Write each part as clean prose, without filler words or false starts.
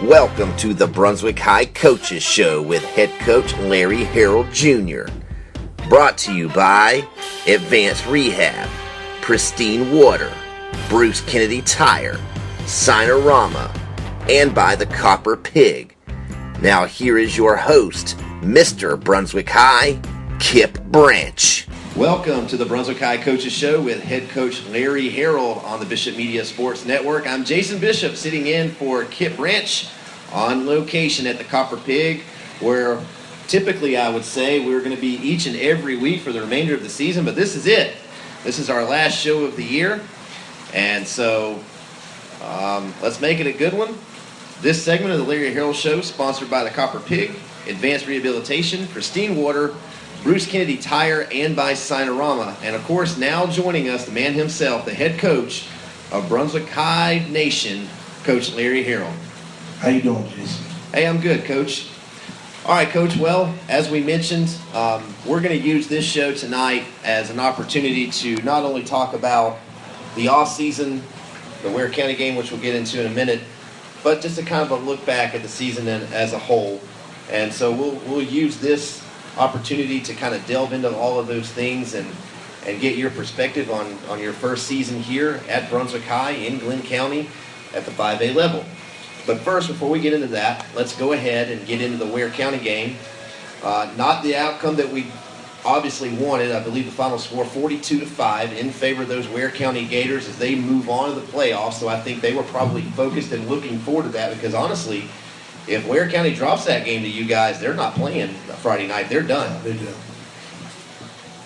Welcome to the Brunswick High Coaches Show with head coach Larry Harrell Jr. Brought to you by Advanced Rehab, Pristine Water, Bruce Kennedy Tire, Sinorama, and by the Copper Pig. Now here is your host, Mr. Brunswick High, Kip Branch. Welcome to the Brunswick High Coaches Show with head coach Larry Harrell on the Bishop Media Sports Network. I'm Jason Bishop sitting in for Kip Branch on location at the Copper Pig, where typically I would say we're going to be each and every week for the remainder of the season, but this is it. This is our last show of the year, and so let's make it a good one. This segment of the Larry Harrell Show sponsored by the Copper Pig, Advanced Rehabilitation, Pristine Water, Bruce Kennedy Tire, and by Sinorama. And of course, now joining us, the man himself, the head coach of Brunswick High Nation, Coach Larry Harrell. How you doing, Jason? Hey, I'm good, Coach. All right, Coach. Well, as we mentioned, we're going to use this show tonight as an opportunity to not only talk about the off-season, the Ware County game, which we'll get into in a minute, but just a kind of a look back at the season as a whole. And so we'll use this opportunity to kind of delve into all of those things and get your perspective on your first season here at Brunswick High in Glenn County at the 5A level. But first, before we get into that, let's go ahead and get into the Ware County game. Not the outcome that we obviously wanted. I believe the final score 42-5 in favor of those Ware County Gators as they move on to the playoffs. So I think they were probably focused and looking forward to that because honestly, if Ware County drops that game to you guys, they're not playing Friday night. They're done. They're done.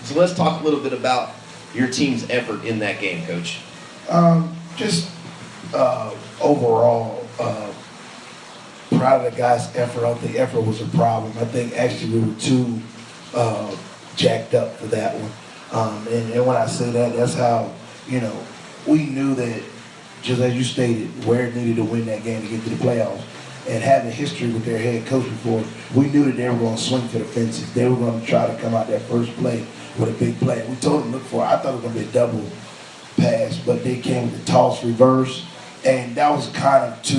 So let's talk a little bit about your team's effort in that game, Coach. Overall, proud of the guys' effort. I don't think effort was a problem. I think actually we were too jacked up for that one. And when I say that, that's how, we knew that, just as you stated, Ware needed to win that game to get to the playoffs. And having history with their head coach before, we knew that they were going to swing for the fences. They were going to try to come out that first play with a big play. We told them look for it. I thought it was going to be a double pass, but they came with the toss reverse. And that was kind of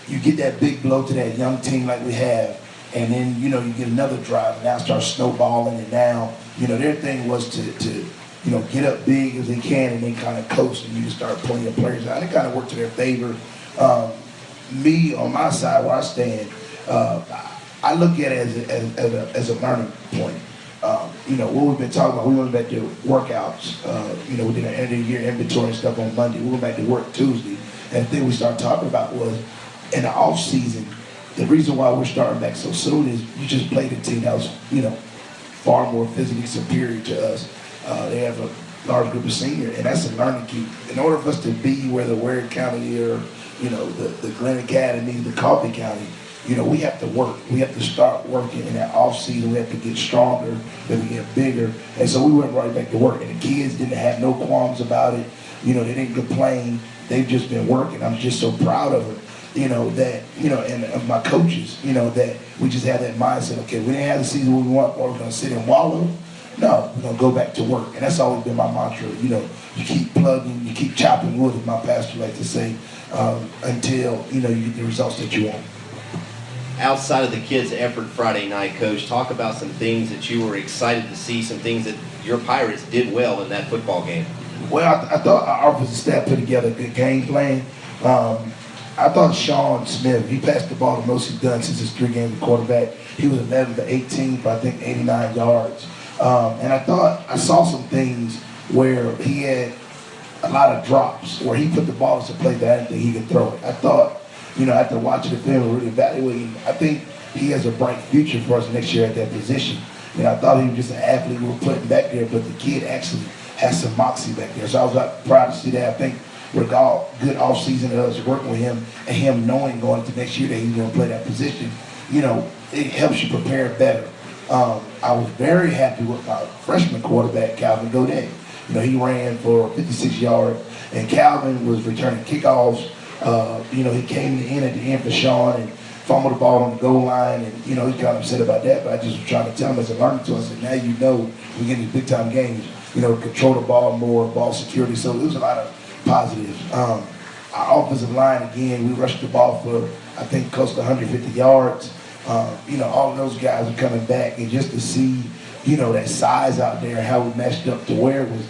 you get that big blow to that young team like we have, and then, you get another drive, and now start snowballing, and now, their thing was to get up big as they can and then kind of coast, and you just start pulling your players out. It kind of worked to their favor. Me, on my side, where I stand, I look at it as a learning point. What we've been talking about, we went back to workouts. We did an end of the year inventory and stuff on Monday. We went back to work Tuesday. And the thing we started talking about was, in the off season, the reason why we're starting back so soon is you just played a team that was, far more physically superior to us. They have a large group of seniors, and that's a learning key. In order for us to be where the Ware County or, the Glenn Academy, the Coffee County, we have to work. We have to start working in that off season. We have to get stronger, we have to get bigger. And so we went right back to work. And the kids didn't have no qualms about it. They didn't complain. They've just been working. I'm just so proud of them. And of my coaches, that we just have that mindset, okay, we didn't have the season we want, or we're going to sit and wallow. No, we're going to go back to work. And that's always been my mantra. You keep plugging, you keep chopping wood, as my pastor likes to say, until, you get the results that you want. Outside of the kids' effort Friday night, Coach, talk about some things that you were excited to see, some things that your Pirates did well in that football game. Well, I thought our offensive staff put together a good game plan. I thought Sean Smith, he passed the ball the most he's done since his 3 games at quarterback. He was 11 to 18 for, I think, 89 yards. And I thought I saw some things where he had a lot of drops, where he put the ball into play that I didn't think he could throw it. I thought, after watching the film and really evaluating, I think he has a bright future for us next year at that position. I thought he was just an athlete we were putting back there, but the kid actually has some moxie back there. So I was proud to see that. I think with all good offseason of us working with him and him knowing going into next year that he's going to play that position, it helps you prepare better. I was very happy with my freshman quarterback, Calvin Godet. He ran for 56 yards, and Calvin was returning kickoffs. He came in at the end for Sean and fumbled the ball on the goal line, and he's kind of upset about that. But I just was trying to tell him as a learning to us that now we get these big time games, control the ball more, ball security. So it was a lot of positives. our offensive line, again, we rushed the ball for, I think, close to 150 yards. All of those guys are coming back, and just to see, that size out there and how we matched up to Ware was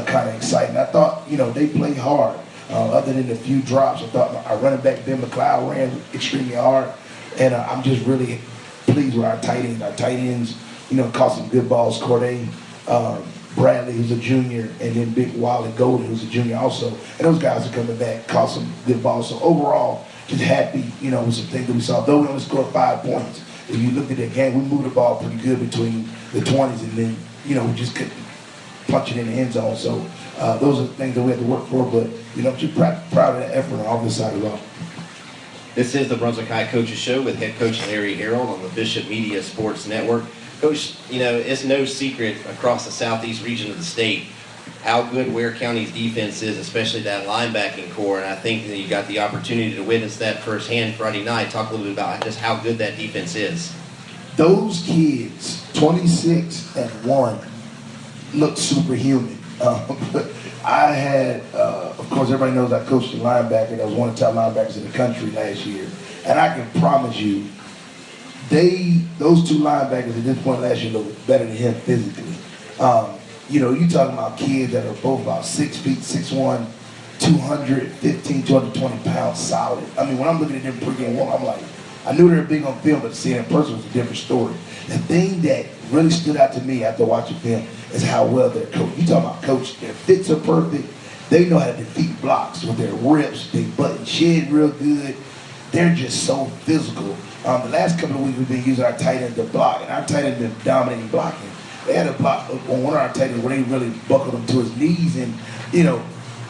kind of exciting. I thought, they played hard. Other than a few drops, I thought our running back, Ben McLeod, ran extremely hard. And I'm just really pleased with our tight ends. Our tight ends, caught some good balls. Corday, Bradley, who's a junior, and then Big Wally Golden, who's a junior also. And those guys are coming back, caught some good balls. So overall, just happy, with some things that we saw. Though we only scored 5 points, if you look at that game, we moved the ball pretty good between the 20s, and then, we just couldn't punch it in the end zone. So those are things that we had to work for, but, I'm just proud of that effort on this side of the ball. This is the Brunswick High Coaches Show with head coach Larry Harold on the Bishop Media Sports Network. Coach, it's no secret across the southeast region of the state how good Ware County's defense is, especially that linebacking core, and I think that you got the opportunity to witness that firsthand Friday night. Talk a little bit about just how good that defense is. Those kids, 26-1, look superhuman. I had, of course, everybody knows I coached a linebacker that was one of the top linebackers in the country last year. And I can promise you, those 2 linebackers at this point last year look better than him physically. You talking about kids that are both about 6 feet, 6'1", 215, 220 pounds solid. I mean, when I'm looking at them pregame walk, I'm like, I knew they were big on film, but seeing in person was a different story. The thing that really stood out to me after watching film is how well they're coached. You talking about coach, their fits are perfect. They know how to defeat blocks with their rips. They button shed real good. They're just so physical. The last couple of weeks we've been using our tight end to block, and our tight end been dominating blocking. They had a block on one of our tight ends where they really buckled him to his knees, and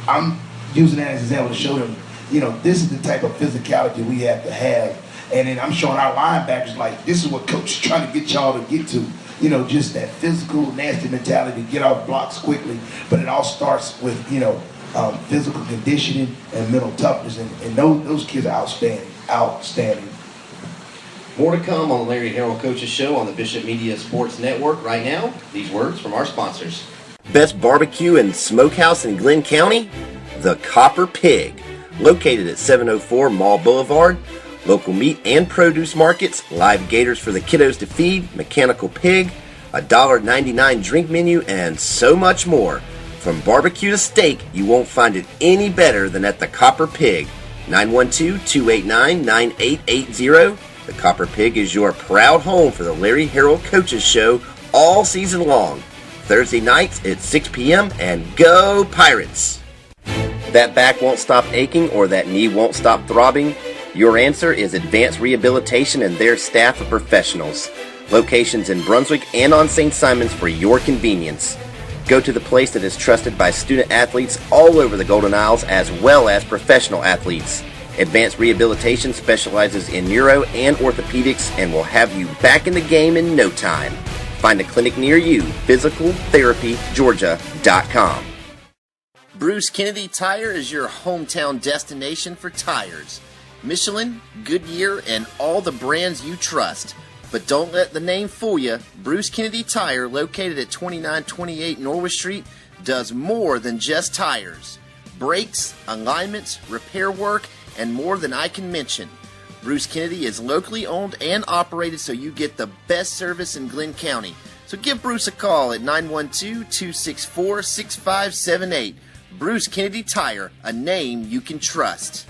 I'm using that as an example to show them, this is the type of physicality we have to have. And then I'm showing our linebackers, like, this is what coach is trying to get y'all to get to. Just that physical, nasty mentality, get off blocks quickly. But it all starts with, physical conditioning and mental toughness. And those kids are outstanding. More to come on the Larry Harold Coaches Show on the Bishop Media Sports Network. Right now, these words from our sponsors. Best barbecue and smokehouse in Glenn County? The Copper Pig. Located at 704 Mall Boulevard. Local meat and produce markets, live gators for the kiddos to feed, mechanical pig, a $1.99 drink menu, and so much more. From barbecue to steak, you won't find it any better than at the Copper Pig. 912-289-9880. The Copper Pig is your proud home for the Larry Harold Coaches Show all season long. Thursday nights at 6 p.m. and go Pirates! That back won't stop aching or that knee won't stop throbbing? Your answer is Advanced Rehabilitation and their staff of professionals. Locations in Brunswick and on St. Simons for your convenience. Go to the place that is trusted by student athletes all over the Golden Isles as well as professional athletes. Advanced Rehabilitation specializes in neuro and orthopedics and will have you back in the game in no time. Find a clinic near you, physicaltherapygeorgia.com. Bruce Kennedy Tire is your hometown destination for tires. Michelin, Goodyear, and all the brands you trust. But don't let the name fool you. Bruce Kennedy Tire, located at 2928 Norwich Street, does more than just tires. Brakes, alignments, repair work, and more than I can mention. Bruce Kennedy is locally owned and operated, so you get the best service in Glenn County. So give Bruce a call at 912-264-6578. Bruce Kennedy Tire, a name you can trust.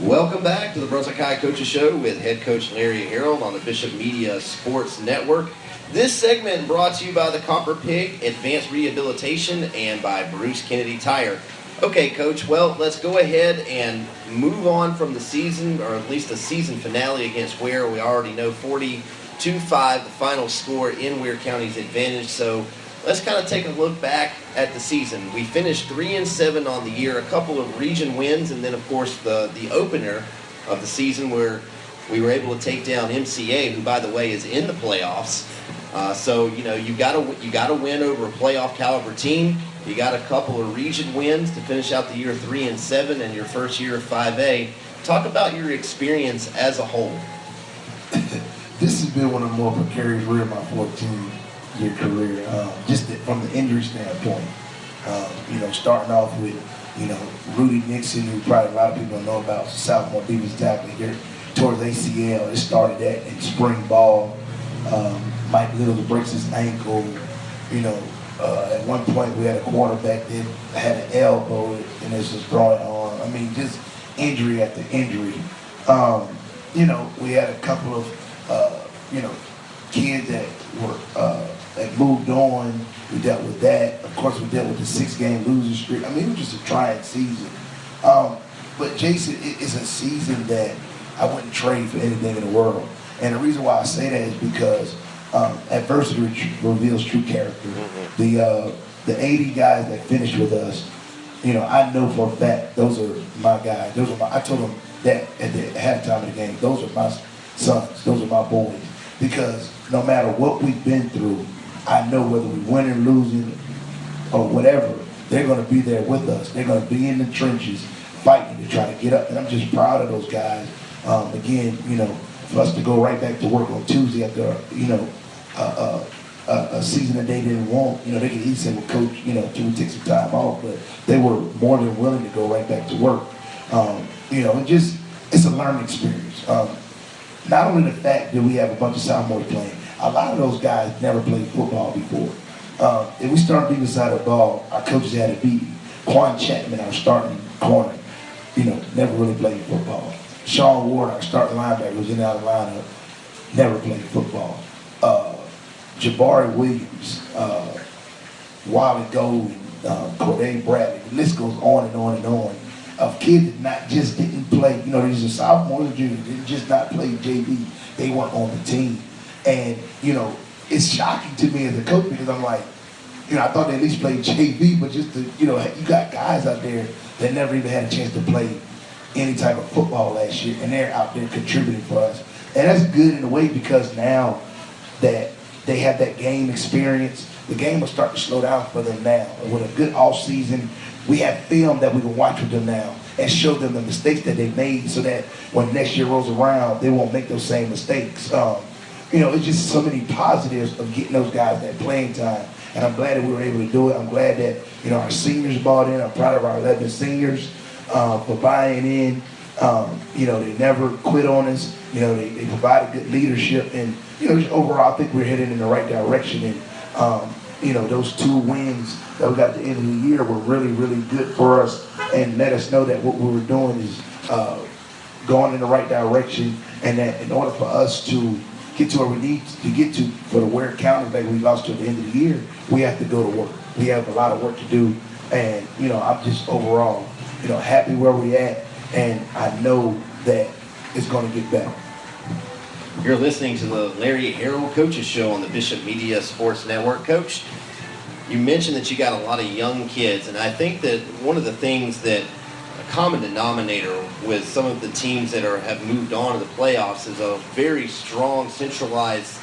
Welcome back to the Brunswick High Coaches Show with head coach Larry Harold on the Bishop Media Sports Network. This segment brought to you by the Copper Pig, Advanced Rehabilitation, and by Bruce Kennedy Tire. Okay, Coach, well, let's go ahead and move on from the season, or at least the season finale against Ware. We already know 42-5, the final score in Ware County's advantage. So let's kind of take a look back at the season. We finished 3-7 on the year, a couple of region wins, and then, of course, the opener of the season where we were able to take down MCA, who, by the way, is in the playoffs. So, you got to win over a playoff caliber team. You got a couple of region wins to finish out the year 3-7 and your first year of 5A. Talk about your experience as a whole. This has been one of the more precarious years of my 14-year career, just from the injury standpoint. Starting off with, Rudy Nixon, who probably a lot of people don't know about, sophomore defensive tackle here, towards ACL. It started that in spring ball. Mike Little breaks his ankle. At one point we had a quarterback that had an elbow and this was throwing arm. I mean, just injury after injury. We had a couple of, kids that were that moved on. We dealt with that. Of course, we dealt with the 6-game losing streak. I mean, it was just a trying season. But Jason, it's a season that I wouldn't trade for anything in the world. And the reason why I say that is because adversity reveals true character. The 80 guys that finished with us, I know for a fact those are my guys. I told them that at the halftime of the game. Those are my sons. Those are my boys. Because no matter what we've been through, I know whether we win or losing or whatever, they're going to be there with us. They're going to be in the trenches fighting to try to get up. And I'm just proud of those guys. Again, for us to go right back to work on Tuesday after, a season that they didn't want, they could easily say, well, Coach, can we take some time off? But they were more than willing to go right back to work. It's a learning experience. Not only the fact that we have a bunch of sophomores playing, a lot of those guys never played football before. If we start deep inside the ball, our coaches had to beat Quan Chapman, our starting corner, never really played football. Sean Ward, our starting linebacker, was in and out of the lineup, never played football. Jabari Williams, Wally Gold, Corday Bradley, the list goes on and on and on, of kids that didn't play, these are sophomores and juniors, they just not play JV, they weren't on the team. And, it's shocking to me as a coach because I'm like, I thought they at least played JV, but you got guys out there that never even had a chance to play any type of football last year, and they're out there contributing for us. And that's good in a way because now that they have that game experience, the game will start to slow down for them now. And with a good off season, we have film that we can watch with them now and show them the mistakes that they made so that when next year rolls around, they won't make those same mistakes. It's just so many positives of getting those guys that playing time. And I'm glad that we were able to do it. I'm glad that, our seniors bought in. I'm proud of our 11 seniors for buying in. They never quit on us. They provided good leadership. And, just overall, I think we're heading in the right direction. And, those 2 wins that we got at the end of the year were really, really good for us and let us know that what we were doing is going in the right direction, and that in order for us to get to where we need to get to for the Ware County that we lost to at the end of the year, we have to go to work. We have a lot of work to do, and I'm just overall, happy where we at, and I know that it's going to get better. You're listening to the Larry Harrell Coaches Show on the Bishop Media Sports Network. Coach, you mentioned that you got a lot of young kids, and I think that one of the things that a common denominator with some of the teams that have moved on to the playoffs is a very strong, centralized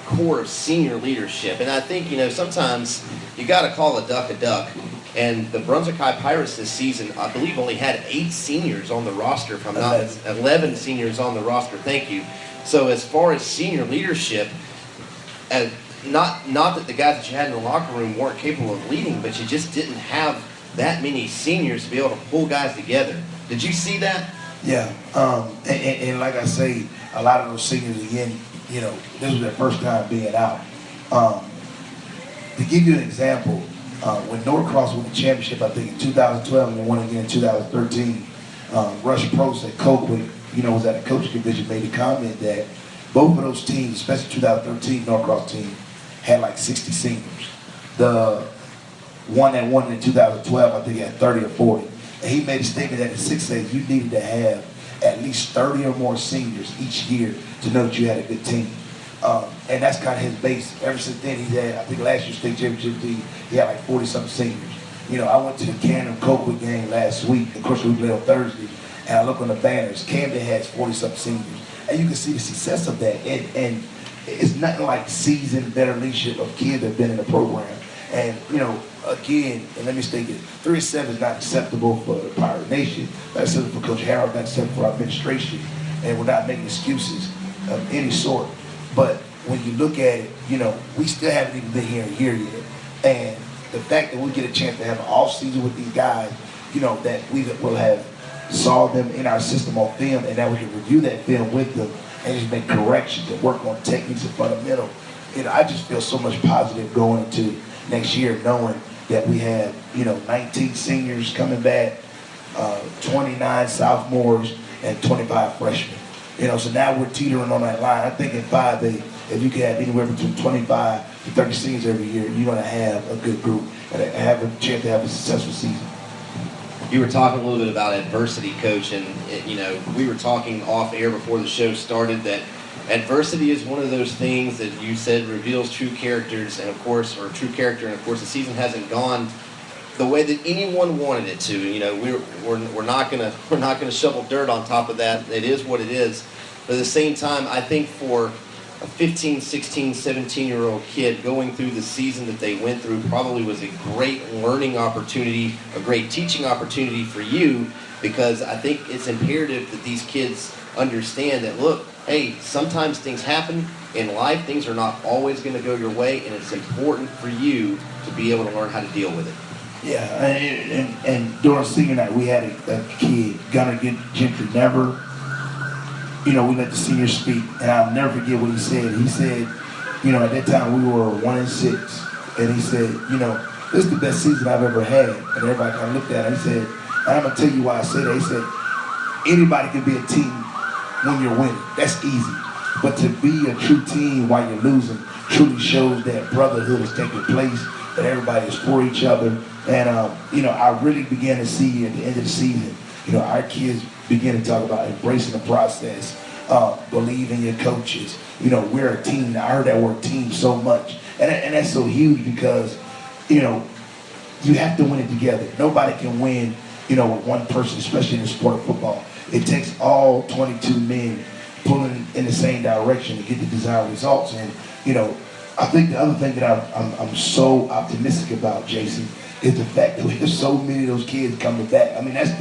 core of senior leadership. And I think, sometimes you got to call a duck. And the Brunswick High Pirates this season, I believe, only had 8 seniors on the roster, if I'm not 11 seniors on the roster. Thank you. So as far as senior leadership, not that the guys that you had in the locker room weren't capable of leading, but you just didn't have that many seniors to be able to pull guys together. Did you see that? Yeah, and like I say, a lot of those seniors, again, this was their first time being out. To give you an example, when Norcross won the championship, I think in 2012, and they won again in 2013, Rush Prost at Cokewood, was at a coaching convention, made a comment that both of those teams, especially 2013 Norcross team, had like 60 seniors. The one that won in 2012, I think he had 30 or 40. And he made a statement that in 6A, you needed to have at least 30 or more seniors each year to know that you had a good team. And that's kind of his base. Ever since then, he's had, I think last year's state championship team, he had like 40-something seniors. I went to the Camden-Cokewood game last week. Of course, we played on Thursday. And I look on the banners, Camden has 40-something seniors. And you can see the success of that. And it's nothing like seasoned, better leadership of kids that have been in the program. And, again, and let me state this, 3-7 is not acceptable for the Pirate Nation. Not acceptable for Coach Harold, not acceptable for our administration. And we're not making excuses of any sort. But when you look at it, we still haven't even been here a year yet. And the fact that we get a chance to have an off season with these guys, that we will have saw them in our system on film, and that we can review that film with them and just make corrections and work on techniques and fundamental. I just feel so much positive going into next year, knowing that we have 19 seniors coming back, 29 sophomores, and 25 freshmen. So now we're teetering on that line. I think in 5A, if you can have anywhere between 25 to 30 seniors every year, you're going to have a good group and have a chance to have a successful season. You were talking a little bit about adversity, Coach, and we were talking off air before the show started that adversity is one of those things that you said reveals true characters, and of course, the season hasn't gone the way that anyone wanted it to. We're not gonna shovel dirt on top of that. It is what it is. But at the same time, I think for a 15, 16, 17-year-old kid going through the season that they went through probably was a great learning opportunity, a great teaching opportunity for you, because I think it's imperative that these kids understand that, look, hey, sometimes things happen in life. Things are not always going to go your way, and it's important for you to be able to learn how to deal with it. Yeah, and during senior night, we had a kid, Gunnar Gentry, never, we let the seniors speak, and I'll never forget what he said. He said, at that time we were 1-6, and he said, this is the best season I've ever had. And everybody kind of looked at him. He said, and I'm going to tell you why I said that. He said, anybody can be a team when you're winning. That's easy. But to be a true team while you're losing truly shows that brotherhood is taking place, that everybody is for each other. And, I really began to see at the end of the season, our kids begin to talk about embracing the process, believe in your coaches. We're a team. I heard that word team so much. And that's so huge because, you have to win it together. Nobody can win, with one person, especially in the sport of football. It takes all 22 men pulling in the same direction to get the desired results. And, I think the other thing that I'm so optimistic about, Jason, is the fact that we have so many of those kids coming back. I mean, that's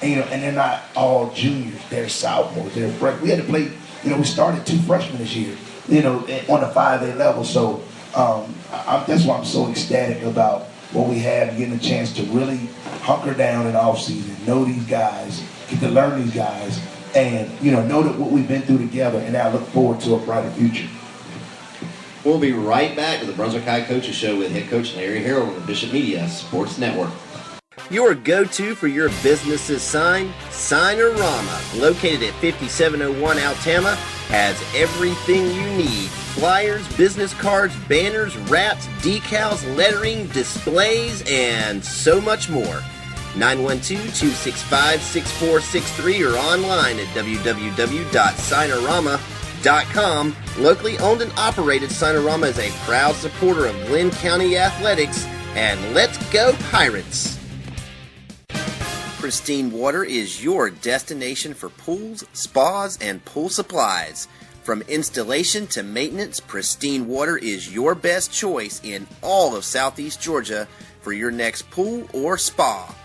and they're not all juniors. They're sophomores. They're freshmen. We had to play, we started 2 freshmen this year, on the 5A level. So that's why I'm so ecstatic about what we have, getting a chance to really hunker down in off season, know these guys, get to learn these guys, and know that what we've been through together, and now look forward to a brighter future. We'll be right back to the Brunswick High Coaches Show with head coach Larry Harold on the Bishop Media Sports Network. Your go-to for your business's sign, Signorama, located at 5701 Altama, has everything you need. Flyers, business cards, banners, wraps, decals, lettering, displays, and so much more. 912-265-6463 or online at www.signorama.com. Locally owned and operated, Signorama is a proud supporter of Glenn County Athletics, and let's go Pirates! Pristine Water is your destination for pools, spas, and pool supplies. From installation to maintenance, Pristine Water is your best choice in all of Southeast Georgia for your next pool or spa.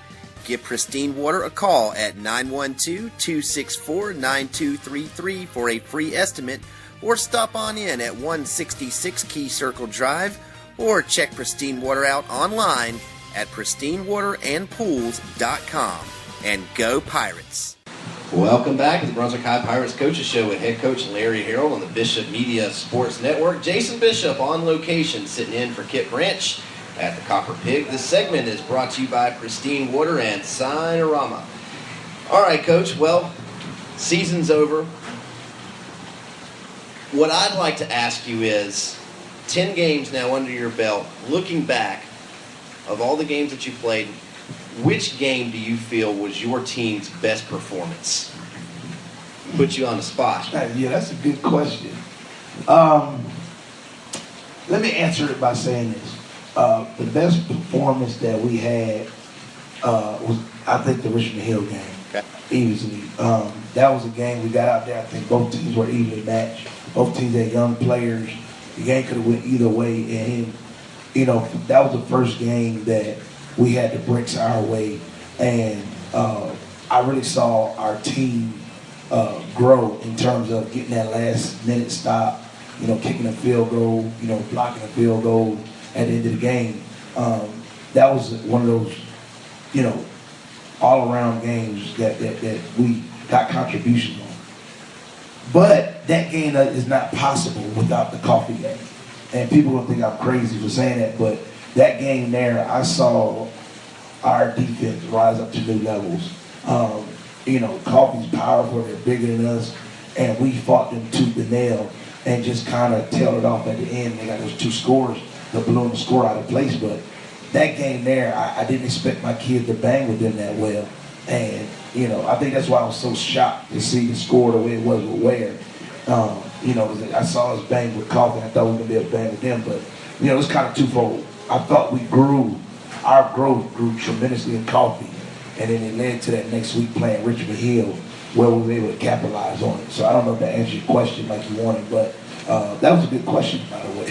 Give Pristine Water a call at 912-264-9233 for a free estimate, or stop on in at 166 Key Circle Drive, or check Pristine Water out online at pristinewaterandpools.com. And go Pirates! Welcome back to the Brunswick High Pirates Coaches Show with head coach Larry Harold on the Bishop Media Sports Network. Jason Bishop on location, sitting in for Kip Branch at the Copper Pig. This segment is brought to you by Pristine Water and Signorama. All right, Coach. Well, season's over. What I'd like to ask you is, 10 games now under your belt, looking back, of all the games that you played, which game do you feel was your team's best performance? Put you on the spot. Yeah, that's a good question. Let me answer it by saying this. The best performance that we had was, I think, the Richmond Hill game. Okay. Easily. That was a game we got out there. I think both teams were evenly matched. Both teams had young players. The game could have went either way. And, that was the first game that we had the bricks our way. And I really saw our team grow in terms of getting that last-minute stop, kicking a field goal, blocking a field goal at the end of the game. That was one of those, all-around games that we got contributions on. But that game is not possible without the coffee game. And people don't think I'm crazy for saying that, but that game there, I saw our defense rise up to new levels. Coffee's powerful, they're bigger than us, and we fought them tooth and nail and just kind of tailed it off at the end. They got those 2 scores that blew the score out of place, but that game there, I didn't expect my kids to bang with them that well. And, I think that's why I was so shocked to see the score the way it was with Ware. I saw us bang with Coffee, and I thought we were going to be able to bang with them, but, it was kind of twofold. I thought our growth grew tremendously in Coffee, and then it led to that next week playing Richmond Hill, where we were able to capitalize on it. So I don't know if that answered your question like you wanted, but that was a good question, by the way.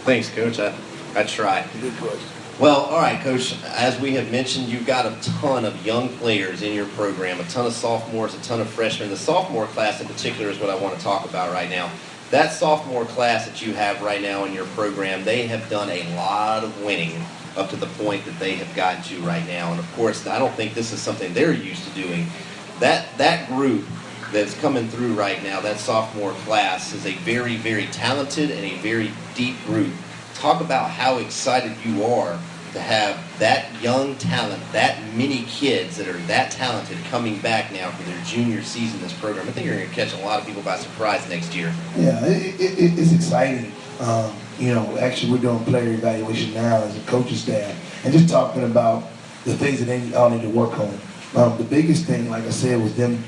Thanks, Coach. I tried. Good question. Well, all right, Coach, as we have mentioned, you've got a ton of young players in your program, a ton of sophomores, a ton of freshmen. The sophomore class in particular is what I want to talk about right now. That sophomore class that you have right now in your program, they have done a lot of winning up to the point that they have gotten to right now. And, of course, I don't think this is something they're used to doing. That group that's coming through right now, that sophomore class, is a very, very talented and a very deep group. Talk about how excited you are to have that young talent, that many kids that are that talented coming back now for their junior season in this program. I think you're going to catch a lot of people by surprise next year. Yeah, it's exciting. Actually we're doing player evaluation now as a coaching staff and just talking about the things that they all need to work on. The biggest thing, like I said, was them,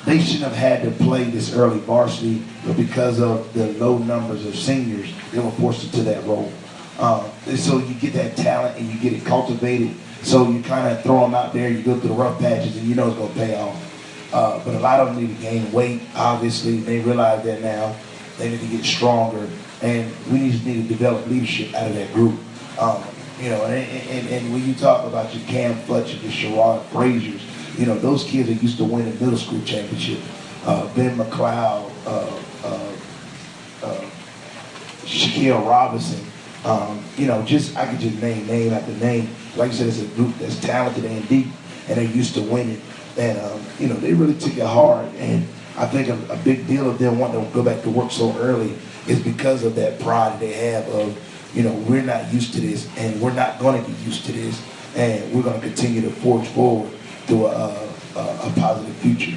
they shouldn't have had to play this early varsity, but because of the low numbers of seniors, they were forced into that role. And so you get that talent and you get it cultivated. So you kind of throw them out there, you go through the rough patches, and you know it's going to pay off. But a lot of them need to gain weight, obviously. They realize that now. They need to get stronger. And we just need to develop leadership out of that group. And when you talk about your Cam Fletcher, your Sherrod Frazier's, those kids are used to winning middle school championship. Ben McLeod, Shaquille Robinson, I could just name after name. Like you said, it's a group that's talented and deep, and they're used to winning. And, they really took it hard. And I think a big deal of them wanting to go back to work so early is because of that pride they have of, we're not used to this, and we're not going to get used to this, and we're going to continue to forge forward to a positive future.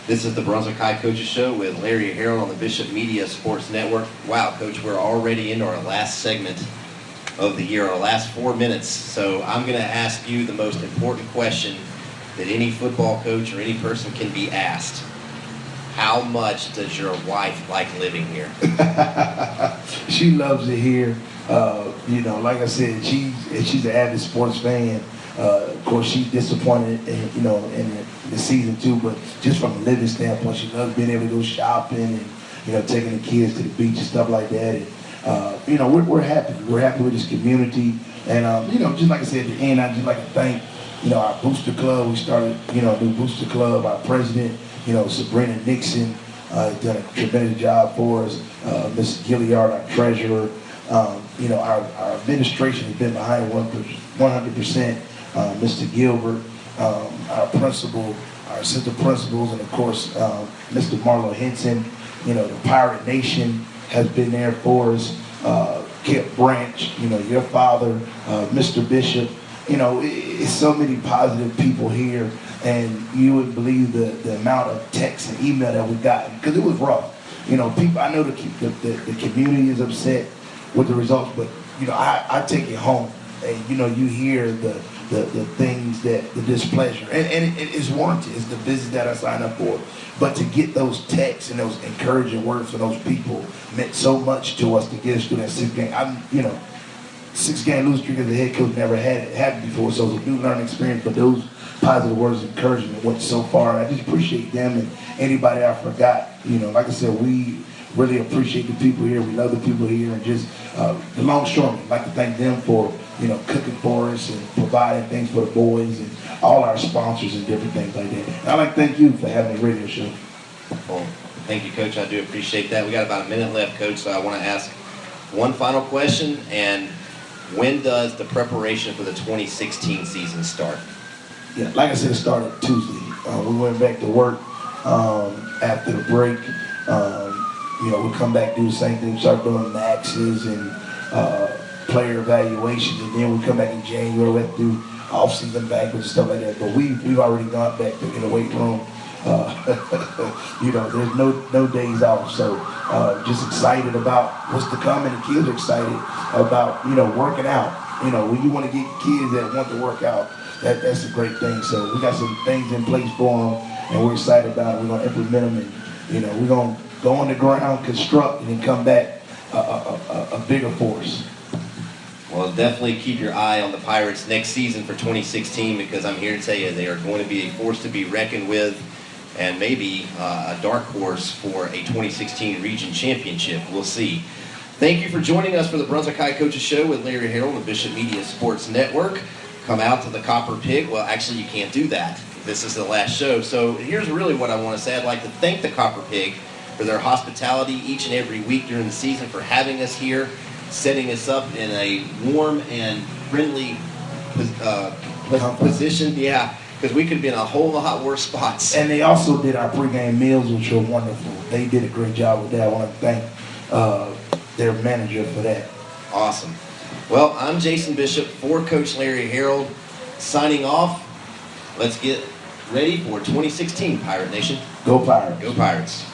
This is the Brunswick High Coaches Show with Larry Harold on the Bishop Media Sports Network. Wow, Coach, we're already into our last segment of the year, our last 4 minutes. So I'm going to ask you the most important question that any football coach or any person can be asked. How much does your wife like living here? She loves it here. Like I said, she's an avid sports fan. Of course, she's disappointed, in the season too. But just from a living standpoint, she loves being able to go shopping and taking the kids to the beach and stuff like that. And we're happy. We're happy with this community. And just like I said at the end, I'd just like to thank our booster club. We started a new booster club. Our president, Sabrina Nixon, has done a tremendous job for us. Mrs. Gilliard, our treasurer. Our administration has been behind 100%. Mr. Gilbert, our principal, our assistant principals, and of course, Mr. Marlo Henson. The Pirate Nation has been there for us. Kip Branch, your father, Mr. Bishop. It's so many positive people here, and you would believe the amount of text and email that we got, because it was rough. People, I know the community is upset with the results, but I take it home, and you hear the things the displeasure, and it's warranted. It's the business that I signed up for. But to get those texts and those encouraging words from those people meant so much to us to get us through that 6 game. 6-game losing streak as a head coach, never had it happen before, so it was a new learning experience. But those positive words of encouragement went so far, and I just appreciate them and anybody I forgot. Like I said, we really appreciate the people here. We love the people here, and just the longshoremen. I'd like to thank them for cooking for us and providing things for the boys and all our sponsors and different things like that. And I'd like to thank you for having a radio show. Well, thank you, Coach. I do appreciate that. We got about a minute left, Coach, so I want to ask one final question, and When does the preparation for the 2016 season start? Yeah, like I said, it started Tuesday. We went back to work after the break. We come back, do the same thing, start doing maxes and player evaluations, and then we come back in January, we have to do off-season banquets and stuff like that. But we've already gone back to in the weight room. There's no days off. So just excited about what's to come, and the kids are excited about working out. When you want to get kids that want to work out, that's a great thing. So we got some things in place for them, and we're excited about it. We're gonna implement them, and we're gonna go on the ground, construct, and then come back a bigger force. Well, definitely keep your eye on the Pirates next season for 2016, because I'm here to tell you they are going to be a force to be reckoned with, and maybe a dark horse for a 2016 region championship. We'll see. Thank you for joining us for the Brunswick High Coaches Show with Larry Harrell and the Bishop Media Sports Network. Come out to the Copper Pig. Well, actually, you can't do that. This is the last show. So here's really what I want to say. I'd like to thank the Copper Pig for their hospitality each and every week during the season, for having us here, setting us up in a warm and friendly position. Yeah, because we could be in a whole lot worse spots. And they also did our pregame meals, which were wonderful. They did a great job with that. I want to thank their manager for that. Awesome. Well, I'm Jason Bishop for Coach Larry Harrell, signing off. Let's get ready for 2016, Pirate Nation. Go Pirates. Go Pirates.